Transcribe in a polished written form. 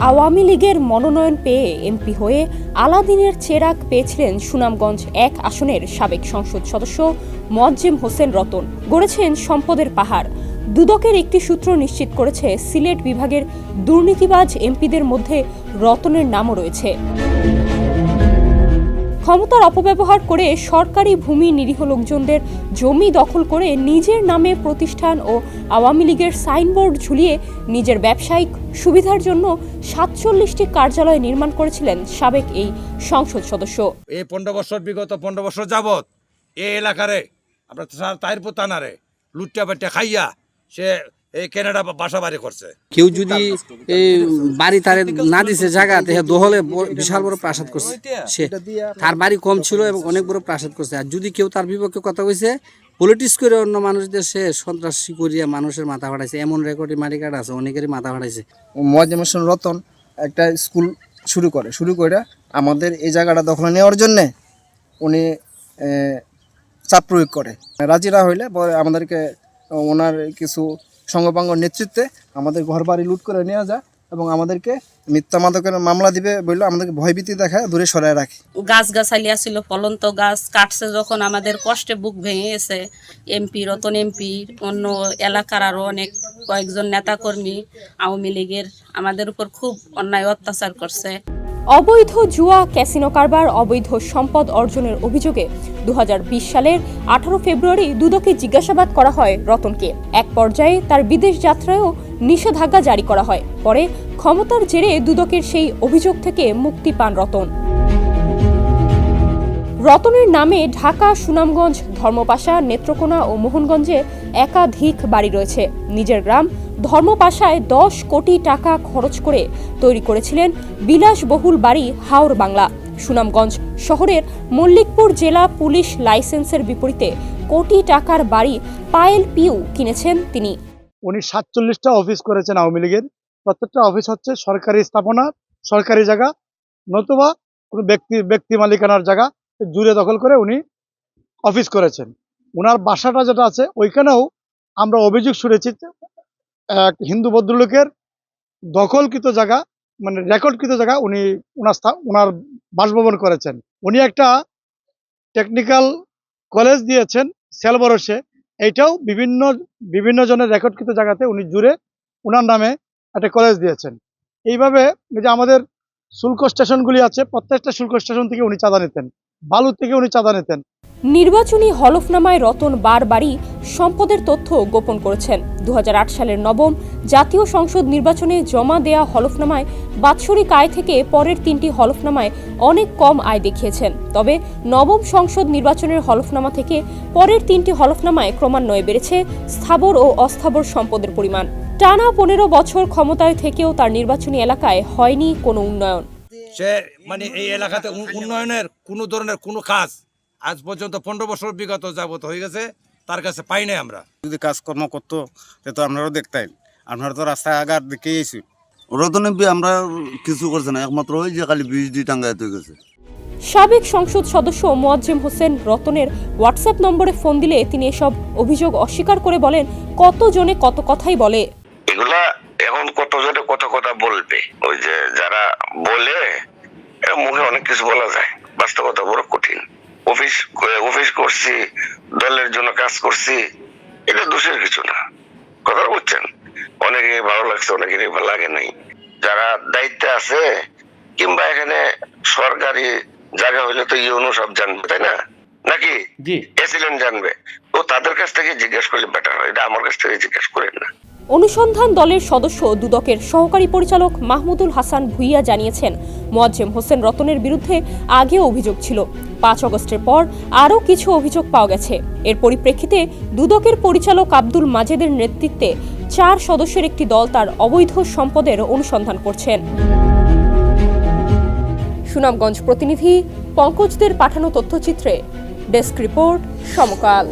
আওয়ামী লীগের মনোনয়ন পেয়ে এমপি হয়ে আলাদিনের চেরাগ পেয়েছিলেন সুনামগঞ্জ ১ আসনের সাবেক সংসদ সদস্য মোয়াজ্জেম হোসেন রতন। গড়েছেন সম্পদের পাহাড়। দুদকের একটি সূত্র নিশ্চিত করেছে, সিলেট বিভাগের দুর্নীতিবাজ এমপিদের মধ্যে রতনের নামও রয়েছে। ক্ষমতার অপব্যবহার করে সরকারি ভূমি নিরীহ লোকজনদের জমি দখল করে নিজের নামে প্রতিষ্ঠান ও আওয়ামী লীগের সাইনবোর্ড ঝুলিয়ে নিজের ব্যবসায়িক সুবিধার জন্য ৪৭টি কার্যালয় নির্মাণ করেছিলেন সাবেক এই সংসদ সদস্য। এই 15 বছর বিগত 15 বছর যাবৎ এই এলাকারে আমরা তাহিরপুর থানারে লুটটা বাট্টা খাইয়া সে এই কেনাডা বাসা বাড়ি করছে। কেউ যদি এই বাড়ি তারে না দিছে জায়গাতে দহলে বিশাল বড় প্রাসাদ করছে, সে তার বাড়ি কম ছিল এবং অনেক বড় প্রাসাদ করছে। আর যদি কেউ তার বিপক্ষে কথা কইছে, পলিটিক্স করে অন্য মানুষদের সে সন্ত্রাসী করিয়া মানুষের মাথা ফাটাইছে, এমন রেকর্ডে মাটি কাটা আছে, অনেকেরই মাথা ফাটাইছে। মোয়াজ্জেম হোসেন রতন একটা স্কুল শুরু করে আমাদের এই জায়গাটা দখলে নেওয়ার জন্যে উনি চাপ প্রয়োগ করে। রাজি না হইলে আমাদেরকে ওনার কিছু সঙ্গপাঙ্গ নেতৃত্বে আমাদের ঘর বাড়ি লুট করে নেওয়া যায় এবং আমাদেরকে মিথ্যা মাদকের মামলা দিবে বললে আমাদেরকে ভয়ভীতি দেখায় দূরে সরায় রাখে। গাছগাছালি ছিল, ফলন্ত গাছ কাটছে যখন আমাদের কষ্টে বুক ভেঙে গেছে। এমপি রতন এমপি অন্য এলাকার আরও অনেক কয়েকজন নেতাকর্মী আওয়ামী লীগের আমাদের উপর খুব অন্যায় অত্যাচার করছে। অবৈধ জুয়া, ক্যাসিনো কারবার, অবৈধ সম্পদ অর্জনের অভিযোগে 2020 সালের 18 ফেব্রুয়ারি দুদকে জিজ্ঞাসাবাদ করা হয় রতনকে। এক পর্যায়ে তার বিদেশ যাত্রায়ও নিষেধাজ্ঞা জারি করা হয়। পরে ক্ষমতার জেরে দুদকের সেই অভিযোগ থেকে মুক্তি পান রতন। রতনের নামে ঢাকা, সুনামগঞ্জ, ধর্মপাশা, নেত্রকোনা ও মোহনগঞ্জে একাধিক বাড়ি রয়েছে। নিজের গ্রাম ধর্মপাশায় 10 কোটি টাকা খরচ করে তৈরি করেছিলেন বিলাসবহুল বাড়ি হাওর বাংলা। সুনামগঞ্জ শহরের মল্লিকপুর জেলা পুলিশ লাইসেন্সের বিপরীতে কোটি টাকার বাড়ি পায়েল পিউ কিনেছেন তিনি। উনি 47টা অফিস করেছেন আওয়ামী লীগের। প্রত্যেকটা অফিস হচ্ছে সরকারি স্থাপনা, সরকারি জায়গা, নতুবা কোনো ব্যক্তি মালিকানার জায়গা জুড়ে দখল করে উনি অফিস করেছেন। ওনার বাসাটা যেটা আছে ওইখানেও আমরা অভিযোগ শুনেছি, এক হিন্দু ভদ্রলোকের দখলকৃত জায়গা, মানে রেকর্ডকৃত জায়গা উনি ওনার বাসভবন করেছেন। উনি একটা টেকনিক্যাল কলেজ দিয়েছেন সেলবরসে, এইটাও বিভিন্ন জনের রেকর্ডকৃত জায়গাতে উনি জুড়ে ওনার নামে একটা কলেজ দিয়েছেন। এইভাবে যে আমাদের শুল্ক স্টেশনগুলি আছে, প্রত্যেকটা শুল্ক স্টেশন থেকে উনি চাঁদা নিতেন, বালু থেকে উনি চাঁদা নিতেন। নির্বাচনী হলফনামায় রতন বারবারই সম্পদের তথ্য গোপন করেছেন। 2008 সালের নবম জাতীয় সংসদ নির্বাচনে জমা দেয়া হলফনামায় বাৎসরিক আয় থেকে পরের 3টি হলফনামায় অনেক কম আয় দেখিয়েছেন। তবে নবম সংসদ নির্বাচনের হলফনামা থেকে পরের 3টি হলফনামায় ক্রমান্বয়ে বেড়েছে স্থাবর ও অস্থাবর সম্পদের পরিমাণ। টানা 15 বছর ক্ষমতায় থেকেও তার নির্বাচনী এলাকায় হয়নি কোনো উন্নয়ন। সে মানে এই এলাকাতে উন্নয়নের কোনো ধরনের কোনো কাজ আজ পর্যন্ত 15 বছর বিগত যাবত হয়ে গেছে, তার কাছে পাই নাই। আমরা যদি কাজকর্ম করতো তো আপনারাও দেখতেন, আপনারা তো রাস্তায় আগার দিকেই এসি। রতন এমপি আমরা কিছু করছে না, একমাত্র ওই যে খালি বিজলি টাঙ্গায় হয়ে গেছে। সাবেক সংসদ সদস্য মোয়াজ্জেম হোসেন রতনের হোয়াটসঅ্যাপ নম্বরে ফোন দিলে তিনি এসব অভিযোগ অস্বীকার করে বলেন, কতজনে কত কথাই বলে। এগুলা এখন কতজনে কত কথা বলবে, ওই যে যারা বলে মুখে অনেক কিছু বলা যায়, বাস্তবতা বড় কঠিন। অফিস করছি, দলের জন্য কাজ করছি, এটা দোষের কিছু না। কথা বুঝছেন? অনেকে ভালো লাগছে, অনেকের লাগে নাই। যারা দায়িত্বে আছে কিংবা এখানে সরকারি জায়গা হইলে তো ইউনো সব জানবে, তাই না? নাকি এসিলেন্ট জানবে, তো তাদের কাছ থেকে জিজ্ঞেস করলে বেটার হয়, এটা আমার কাছ থেকে জিজ্ঞেস করেন না। অনুসন্ধান দলের সদস্য দুদকের সহকারী পরিচালক মাহমুদুল হাসান ভুইয়া জানিয়েছেন, মোয়াজ্জেম হোসেন রতনের বিরুদ্ধে আগেও অভিযোগ ছিল। 5 আগস্টের পর আরও কিছু অভিযোগ পাওয়া গেছে। এর পরিপ্রেক্ষিতে দুদকের পরিচালক আব্দুল মাজেদের নেতৃত্বে 4 সদস্যের একটি দল তার অবৈধ সম্পদের অনুসন্ধান করছেন। সুনামগঞ্জ প্রতিনিধি পঙ্কজদের পাঠানো তথ্যচিত্রে ডেস্ক রিপোর্ট, সমকাল।